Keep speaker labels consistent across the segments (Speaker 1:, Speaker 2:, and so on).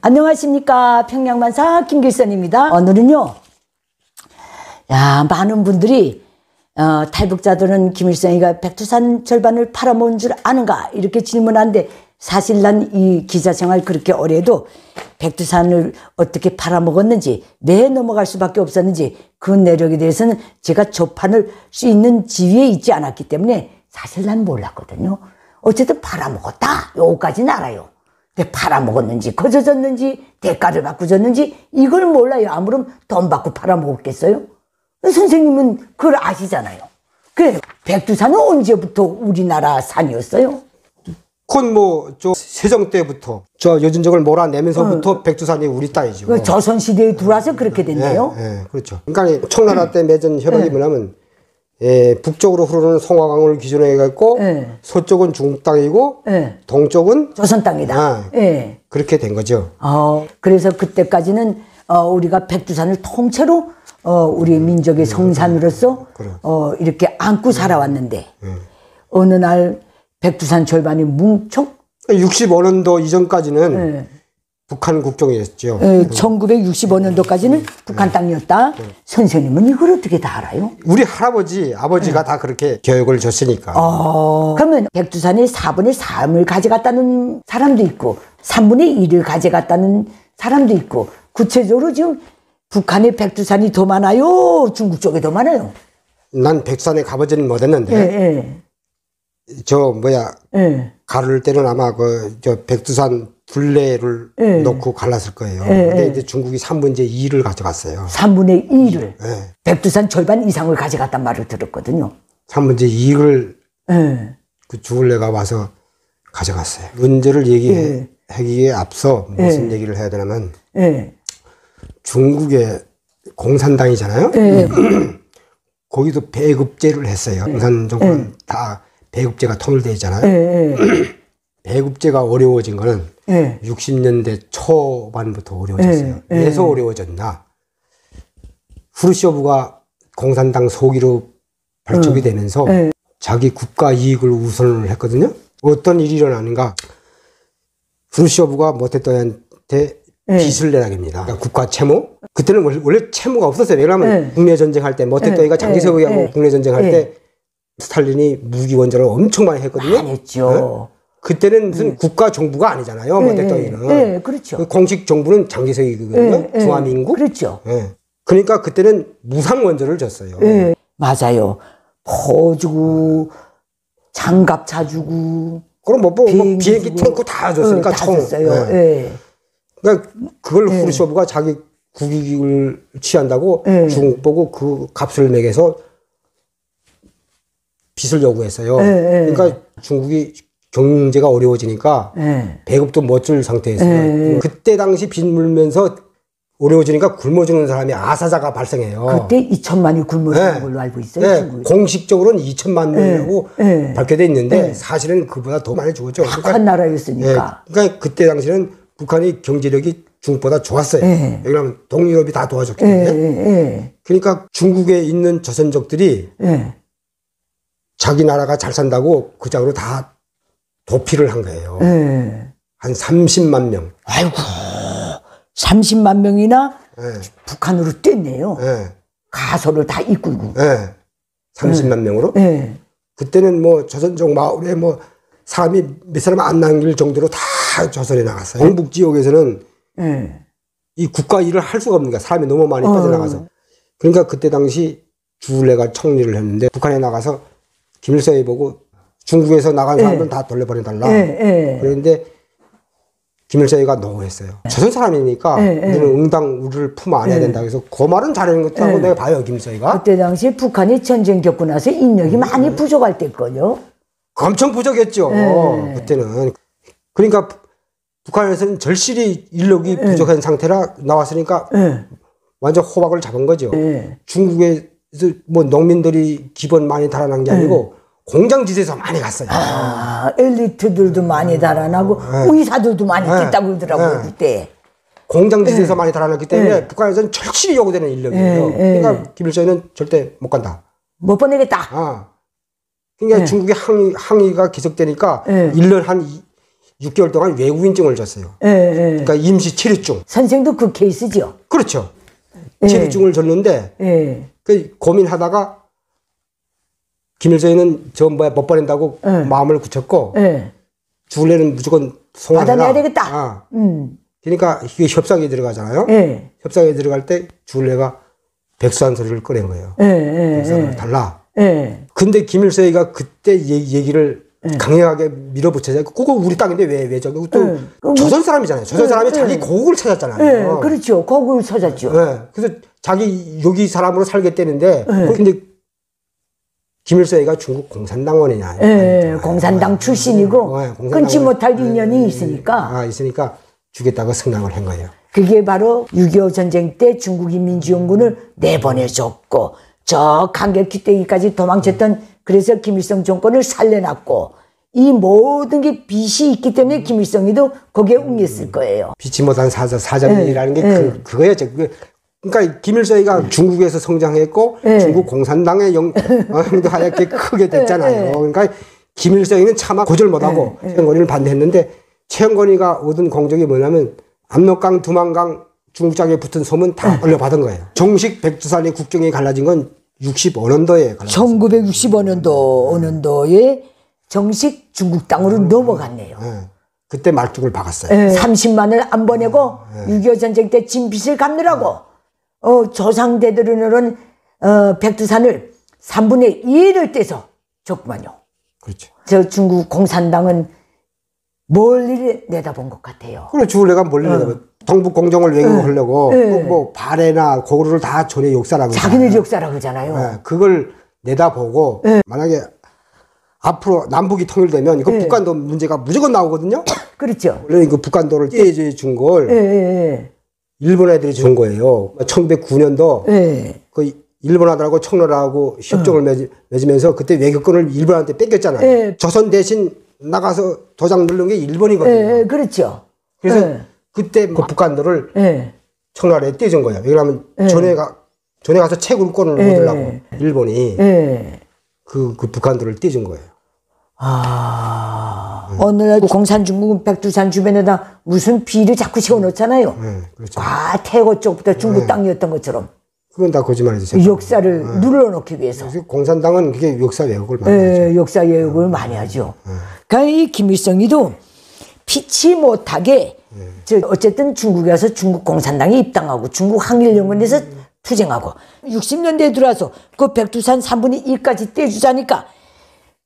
Speaker 1: 안녕하십니까. 평양만사 김길선입니다. 오늘은요, 많은 분들이 탈북자들은 김일성이가 백두산 절반을 팔아먹은 줄 아는가 이렇게 질문하는데, 사실 난 이 기자 생활 그렇게 오래도 백두산을 어떻게 팔아먹었는지, 왜 넘어갈 수밖에 없었는지 그 내력에 대해서는 제가 접할 수 있는 지위에 있지 않았기 때문에 사실 난 몰랐거든요. 어쨌든 팔아먹었다 요거까지는 알아요. 근데 팔아먹었는지 거저졌는지 대가를 받고 졌는지 이걸 몰라요. 아무런 돈 받고 팔아먹었겠어요? 선생님은 그걸 아시잖아요. 그래, 백두산은 언제부터 우리나라 산이었어요?
Speaker 2: 그건 저 세종 때부터 여진족을 몰아내면서부터 백두산이 우리 땅이죠.
Speaker 1: 조선시대에 들어와서 그렇게 됐네요.
Speaker 2: 네, 그렇죠. 그러니까 청나라 때 맺은 협약이 뭐냐면, 북쪽으로 흐르는 송화강을 기준으로 해갖고 서쪽은 중국 땅이고 동쪽은
Speaker 1: 조선 땅이다.
Speaker 2: 그렇게 된 거죠.
Speaker 1: 그래서 그때까지는 우리가 백두산을 통째로 우리 민족의 성산으로서 이렇게 안고 살아왔는데, 어느 날 백두산 절반이 뭉쳐?
Speaker 2: 65년도 이전까지는 북한 국경이었죠.
Speaker 1: 1965년도까지는 북한 땅이었다. 선생님은 이걸 어떻게 다 알아요?
Speaker 2: 우리 할아버지, 아버지가 다 그렇게 교육을 줬으니까.
Speaker 1: 그러면 백두산의 4분의 3을 가져갔다는 사람도 있고 3분의 1을 가져갔다는 사람도 있고, 구체적으로 지금 북한의 백두산이 더 많아요? 중국 쪽이 더 많아요?
Speaker 2: 난 백두산에 가보지는 못했는데 가를 때는 아마 백두산 둘레를 놓고 갈랐을 거예요. 근데 이제 중국이 3분의 2를 가져갔어요.
Speaker 1: 3분의 2를? 백두산 절반 이상을 가져갔단 말을 들었거든요.
Speaker 2: 3분의 2를 그 둘레가 와서 가져갔어요. 문제를 얘기하기에 앞서 무슨 얘기를 해야 되냐면, 중국의 공산당이잖아요. 거기도 배급제를 했어요. 공산 정권 다 배급제가 통일되어 있잖아요. 배급제가 어려워진 거는 60년대 초반부터 어려워졌어요. 왜서 어려워졌나? 후르쇼프가 공산당 소기로 발족이 되면서 자기 국가 이익을 우선을 했거든요. 어떤 일이 일어나는가? 후르쇼프가 모태또한테 빚을 내라깁니다. 그러니까 국가 채무. 그때는 원래 채무가 없었어요. 왜냐하면 국내전쟁 할 때 모태또이가 장기석이하고 국내전쟁 할 때 스탈린이 무기 원조를 엄청 많이 했거든요.
Speaker 1: 많이 했죠.
Speaker 2: 그때는 무슨 국가 정부가 아니잖아요. 모태또이는.
Speaker 1: 그렇죠.
Speaker 2: 공식 정부는 장기석이거든요. 중화민국.
Speaker 1: 그렇죠.
Speaker 2: 그러니까 그때는 무상 원조를 줬어요.
Speaker 1: 맞아요. 포주고 장갑 사주고.
Speaker 2: 그럼 비행기 탱크 다 줬으니까
Speaker 1: 다 줬어요.
Speaker 2: 그러니까 그걸 후르쇼프가 자기 국익을 취한다고 중국 보고 그 값을 매겨서 빚을 요구했어요. 그러니까 중국이 경제가 어려워지니까 배급도 못 줄 상태였어요. 그때 당시 빚 물면서 어려워지니까 굶어 죽는 사람이 아사자가 발생해요.
Speaker 1: 그때 2천만이 굶어 죽는 걸로 알고 있어요.
Speaker 2: 공식적으로는 2천만 명이라고 밝혀져 있는데 사실은 그보다 더 많이 죽었죠.
Speaker 1: 한 나라였으니까.
Speaker 2: 그러니까 그때 당시는 북한이 경제력이 중국보다 좋았어요. 왜냐하면 동유럽이 다 도와줬기 때문에. 그러니까 중국에 있는 조선족들이 자기 나라가 잘 산다고 그 장으로 다 도피를 한 거예요. 한 30만 명.
Speaker 1: 아이고, 30만 명이나 북한으로 뗐네요. 가소를 다 이끌고.
Speaker 2: 30만 명으로. 그때는 조선족 마을에 사람이 몇 사람 안 남길 정도로 다 조선에 나갔어요. 경북 지역에서는 이 국가 일을 할 수가 없는 거야. 사람이 너무 많이 빠져나가서. 그러니까 그때 당시 주울레가 총리를 했는데, 북한에 나가서 김일성이 보고 중국에서 나간 사람은 다 돌려보내달라. 그런데 김일성이가 노했어요. 조선 사람이니까 우리는 응당 우리를 품 안해야 된다. 그래서 그 말은 잘하는 것같다고 내가 봐요, 김일성이가.
Speaker 1: 그때 당시 북한이 전쟁 겪고 나서 인력이 많이 부족할 때거든요.
Speaker 2: 엄청 부족했죠. 그때는. 그러니까 북한에서는 절실히 인력이 부족한 상태라 나왔으니까 완전 호박을 잡은 거죠. 중국에서 농민들이 기본 많이 달아난 게 아니고 공장지대에서 많이 갔어요.
Speaker 1: 엘리트들도 많이 달아나고 의사들도 많이 됐다고 그러더라고요. 그때.
Speaker 2: 공장지대에서 많이 달아났기 때문에 북한에서는 절실히 요구되는 인력이에요. 그러니까 김일성이는 절대 못 간다.
Speaker 1: 못 보내겠다.
Speaker 2: 그러니까 중국의 항의가 계속되니까 1년 한 6개월 동안 외국인증을 줬어요. 그러니까 임시 체류증.
Speaker 1: 선생도 그 케이스죠.
Speaker 2: 그렇죠. 체류증을 줬는데 그 고민하다가 김일성이는 저 못 보낸다고 마음을 굳혔고 죽을래는 무조건 송환해라.
Speaker 1: 받아내야 되겠다.
Speaker 2: 그러니까 이게 협상에 들어가잖아요. 협상에 들어갈 때 죽을래가 백수한 소리를 꺼낸 거예요. 백수를 달라. 근데 김일성이가 그때 얘기를 강력하게 밀어붙여서 그거 우리 땅인데 왜 저기 또 조선 사람이잖아요. 조선 사람이 자기 고국을 찾았잖아요.
Speaker 1: 그렇죠. 고국을 찾았죠.
Speaker 2: 그래서 자기 여기 사람으로 살겠다는데 근데 김일성이가 중국 공산당원이냐.
Speaker 1: 공산당 출신이고 끊지 못할 인연이 있으니까.
Speaker 2: 있으니까 주겠다고 승낙을 한 거예요.
Speaker 1: 그게 바로 6.25 전쟁 때 중국인민지원군을 내보내줬고 저 강계 귀때기까지 도망쳤던 그래서 김일성 정권을 살려놨고 이 모든 게 빚이 있기 때문에 김일성이도 거기에 웅했을 거예요.
Speaker 2: 빚지 못한 사정이라는 게 그거였죠. 그러니까 김일성이가 중국에서 성장했고 중국 공산당의 영향도 하얗게 크게 됐잖아요. 그러니까 김일성이는 차마 고절 못하고 최영건이를 반대했는데 최영건이가 얻은 공적이 뭐냐면 압록강, 두만강 중국장에 붙은 소문 다 올려받은 거예요. 정식 백두산의 국경이 갈라진 건 65년도에 갈라졌어요.
Speaker 1: 1965년도에 정식 중국 땅으로 넘어갔네요.
Speaker 2: 그때 말뚝을 박았어요.
Speaker 1: 30만을 안 보내고 6.25 전쟁 때 진 빚을 갚느라고 조상대들은 백두산을 3분의 2를 떼서 줬구만요.
Speaker 2: 그렇죠.
Speaker 1: 저 중국 공산당은 멀리 내다본 것 같아요.
Speaker 2: 그래, 죽을래가 멀리 내다본. 동북 공정을 왜곡하려고 뭐 발해나 고구려를 다 전의 역사라고
Speaker 1: 자기네 역사라고 하잖아요.
Speaker 2: 그걸 내다보고 만약에 앞으로 남북이 통일되면 이거 북한도 문제가 무조건 나오거든요.
Speaker 1: 그렇죠.
Speaker 2: 원래 이거 북한도를 떼줘 준 걸 일본 애들이 준 거예요. 1909년도 그 일본 아들하고 청나라하고 협정을 맺으면서 그때 외교권을 일본한테 뺏겼잖아요. 조선 대신 나가서 도장 누른 게 일본이거든요.
Speaker 1: 그렇죠.
Speaker 2: 그래서 그때 그 북한도를 청나라에 떼준 거예요. 왜냐하면 전에 가서 채굴권을 얻으려고 일본이 그 북한도를 떼준 거예요.
Speaker 1: 오늘날 공산중국은 백두산 주변에다 무슨 비를 자꾸 세워놓잖아요.
Speaker 2: 그렇죠.
Speaker 1: 태고 쪽부터 중국 땅이었던 것처럼.
Speaker 2: 그건 다 거짓말이죠.
Speaker 1: 역사를 눌러놓기 위해서.
Speaker 2: 공산당은 그게 역사 왜곡을 많이 하죠.
Speaker 1: 역사 왜곡을 많이 하죠. 그러니까 이 김일성이도 피치 못하게 어쨌든 중국에 와서 중국 공산당에 입당하고 중국 항일연구원에서 투쟁하고 60년대에 들어와서 그 백두산 3분의 1까지 떼주자니까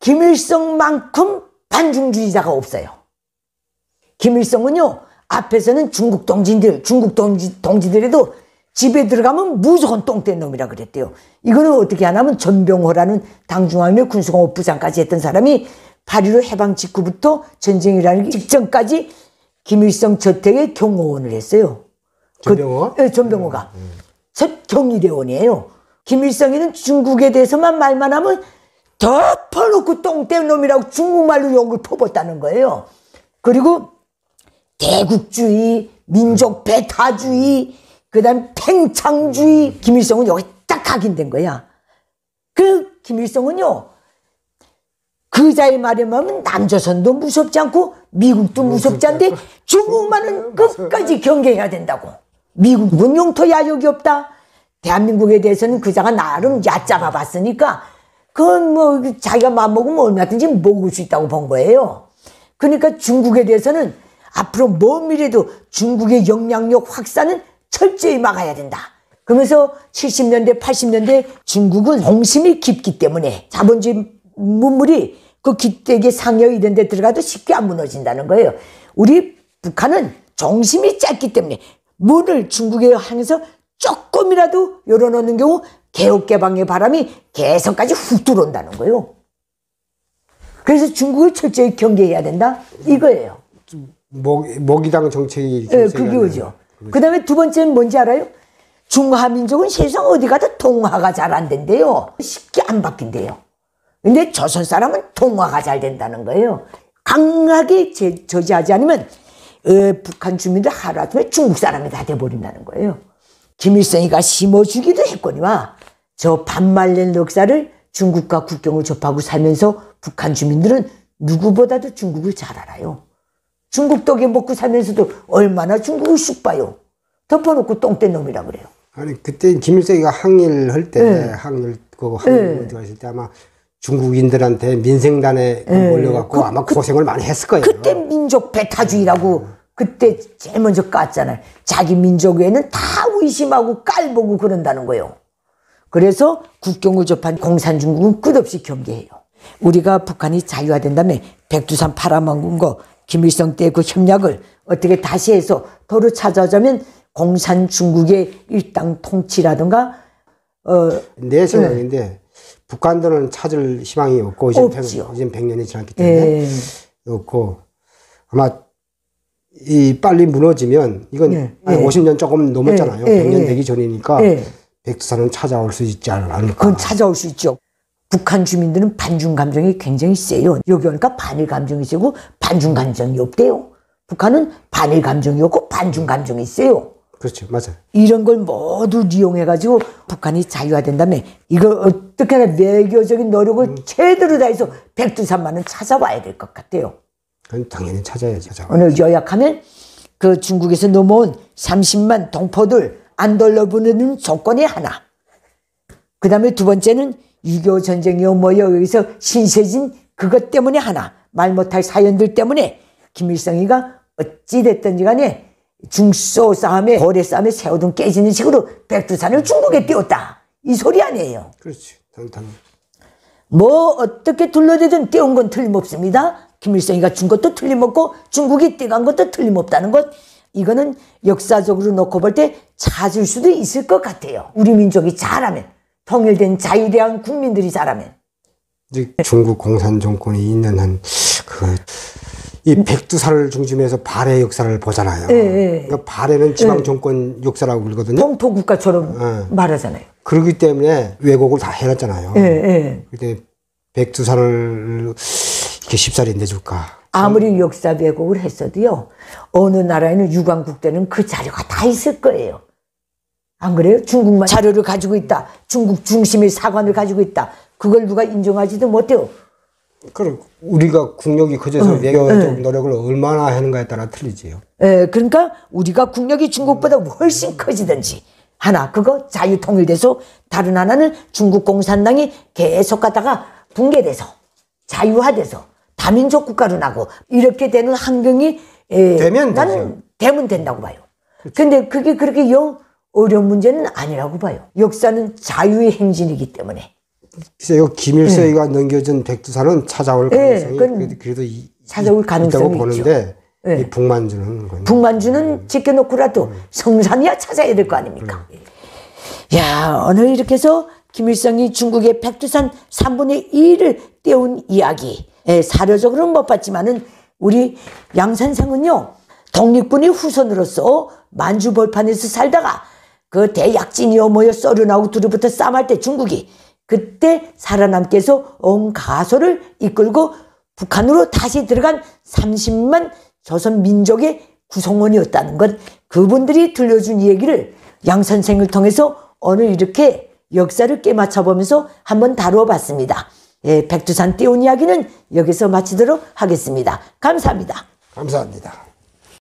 Speaker 1: 김일성만큼 반중주의자가 없어요. 김일성은요 앞에서는 중국 동지들에도 집에 들어가면 무조건 똥된 놈이라 그랬대요. 이거는 어떻게 하냐면 전병호라는 당중앙의 군수공업 부장까지 했던 사람이 8.15 해방 직후부터 전쟁이라는 직전까지 김일성 저택에 경호원을 했어요.
Speaker 2: 전병호?
Speaker 1: 전병호가. 첫 경위대원이에요. 김일성이는 중국에 대해서만 말만 하면 덮어놓고 똥된 놈이라고 중국말로 욕을 퍼붓다는 거예요. 그리고 대국주의, 민족 배타주의, 그 다음 팽창주의, 김일성은 여기 딱 각인된 거야. 그 김일성은요, 그 자의 말에 하면 남조선도 무섭지 않고 미국도 무섭지 않은데 중국만은 끝까지 경계해야 된다고. 미국은 영토 야욕이 없다. 대한민국에 대해서는 그자가 나름 얕잡아 봤으니까 그건 뭐 자기가 마음먹으면 얼마든지 먹을 수 있다고 본 거예요. 그러니까 중국에 대해서는 앞으로 먼 미래도 중국의 영향력 확산은 철저히 막아야 된다. 그러면서 70년대, 80년대 중국은 공심이 깊기 때문에 자본주의 문물이 그 기대기 상여 이런 데 들어가도 쉽게 안 무너진다는 거예요. 우리 북한은 정심이 짧기 때문에 문을 중국에 향해서 조금이라도 열어놓는 경우 개혁개방의 바람이 개성까지 훅 들어온다는 거예요. 그래서 중국을 철저히 경계해야 된다 이거예요.
Speaker 2: 모기당 정책이
Speaker 1: 그거죠. 그 다음에 두 번째는 뭔지 알아요? 중화민족은 세상 어디 가도 동화가 잘 안 된대요. 쉽게 안 바뀐대요. 근데 조선 사람은 동화가 잘 된다는 거예요. 강하게 저지하지 않으면 북한 주민들 하루아침에 중국 사람이 다 돼버린다는 거예요. 김일성이가 심어주기도 했거니와 저 반말년 역사를 중국과 국경을 접하고 살면서 북한 주민들은 누구보다도 중국을 잘 알아요. 중국 떡에 먹고 살면서도 얼마나 중국을 쑥 봐요. 덮어놓고 똥된 놈이라 그래요.
Speaker 2: 아니 그때 김일성이가 항일할 때 항일 들어갔을 때 아마 중국인들한테 민생단에 몰려갖고 아마 고생을 많이 했을 거예요.
Speaker 1: 그때 민족 배타주의라고 그때 제일 먼저 깠잖아요. 자기 민족 외에는 다 의심하고 깔보고 그런다는 거예요. 그래서 국경을 접한 공산중국은 끝없이 경계해요. 우리가 북한이 자유화된 다음에 백두산 팔아먹은 거 김일성 때 그 협약을 어떻게 다시 해서 도로 찾아오자면 공산중국의 일당 통치라든가
Speaker 2: 내 생각인데 북한들은 찾을 희망이 없고 이제 100년이 지났기 때문에 없고 아마 이 빨리 무너지면 이건 50년 조금 넘었잖아요. 100년 되기 전이니까 백두산은 찾아올 수 있지 않을까.
Speaker 1: 그건 찾아올 수 있죠. 북한 주민들은 반중 감정이 굉장히 세요. 여기 오니까 반일 감정이 세고 반중 감정이 없대요. 북한은 반일 감정이 없고 반중 감정이 세요.
Speaker 2: 그렇죠. 맞아요.
Speaker 1: 이런 걸 모두 이용해가지고 북한이 자유화된 다음에 이걸 어떻게 하나 외교적인 노력을 최대로 다해서 백두산만은 찾아와야 될 것 같아요.
Speaker 2: 그건 당연히 찾아야죠.
Speaker 1: 오늘 요약하면 그 중국에서 넘어온 30만 동포들 안 돌려보내는 조건이 하나. 그 다음에 두 번째는 6.25 전쟁이요 뭐요 여기서 신세진 그것 때문에 하나. 말 못할 사연들 때문에 김일성이가 어찌됐든지 간에 중소 싸움에 고래 싸움에 세우던 깨지는 식으로 백두산을 중국에 띄웠다. 이 소리 아니에요.
Speaker 2: 그렇지. 당연히.
Speaker 1: 뭐 어떻게 둘러대든 띄운 건 틀림없습니다. 김일성이가 준 것도 틀림없고 중국이 떼간 것도 틀림없다는 것. 이거는 역사적으로 놓고 볼 때 찾을 수도 있을 것 같아요. 우리 민족이 잘하면. 통일된 자유대한 국민들이 잘하면.
Speaker 2: 이제 중국 공산 정권이 있는 한 이 백두산을 중심해서 발해 역사를 보잖아요. 그러니까 발해는 지방 정권 역사라고 그러거든요.
Speaker 1: 동포 국가처럼 말하잖아요.
Speaker 2: 그렇기 때문에 왜곡을 다 해놨잖아요. 그때 백두산을 이렇게 쉽사리 내줄까?
Speaker 1: 아무리 역사 왜곡을 했어도요. 어느 나라에는 유관국대는 그 자료가 다 있을 거예요. 안 그래요? 중국만 자료를 가지고 있다. 중국 중심의 사관을 가지고 있다. 그걸 누가 인정하지도 못해요.
Speaker 2: 그럼 우리가 국력이 커져서 외교적 노력을 얼마나 하는가에 따라 틀리지요.
Speaker 1: 그러니까 우리가 국력이 중국보다 훨씬 커지든지 하나 그거 자유통일돼서 다른 하나는 중국 공산당이 계속 가다가 붕괴돼서 자유화돼서 다민족 국가로 나고 이렇게 되는 환경이 나는 되면 된다고 봐요. 근데 그게 그렇게 어려운 문제는 아니라고 봐요. 역사는 자유의 행진이기 때문에.
Speaker 2: 글쎄요, 김일성이가 넘겨준 백두산은 찾아올 가능성이 그래도
Speaker 1: 찾아올 가능성이
Speaker 2: 있다고 보는데 이
Speaker 1: 북만주는 지켜놓고라도 성산이야 찾아야 될 거 아닙니까? 야, 오늘 이렇게 해서 김일성이 중국의 백두산 3분의 1을 떼운 이야기 사료적으로는 못 봤지만은 우리 양 선생은요 독립군의 후손으로서 만주 벌판에서 살다가 그 대약진이요 뭐요 썰어나오고 둘이부터 싸움할 때 중국이 그때 살아남게 해서 온 가소를 이끌고 북한으로 다시 들어간 30만 조선 민족의 구성원이었다는 것 그분들이 들려준 얘기를 양 선생을 통해서 오늘 이렇게 역사를 깨맞춰보면서 한번 다루어 봤습니다. 백두산 띄운 이야기는 여기서 마치도록 하겠습니다. 감사합니다.
Speaker 2: 감사합니다.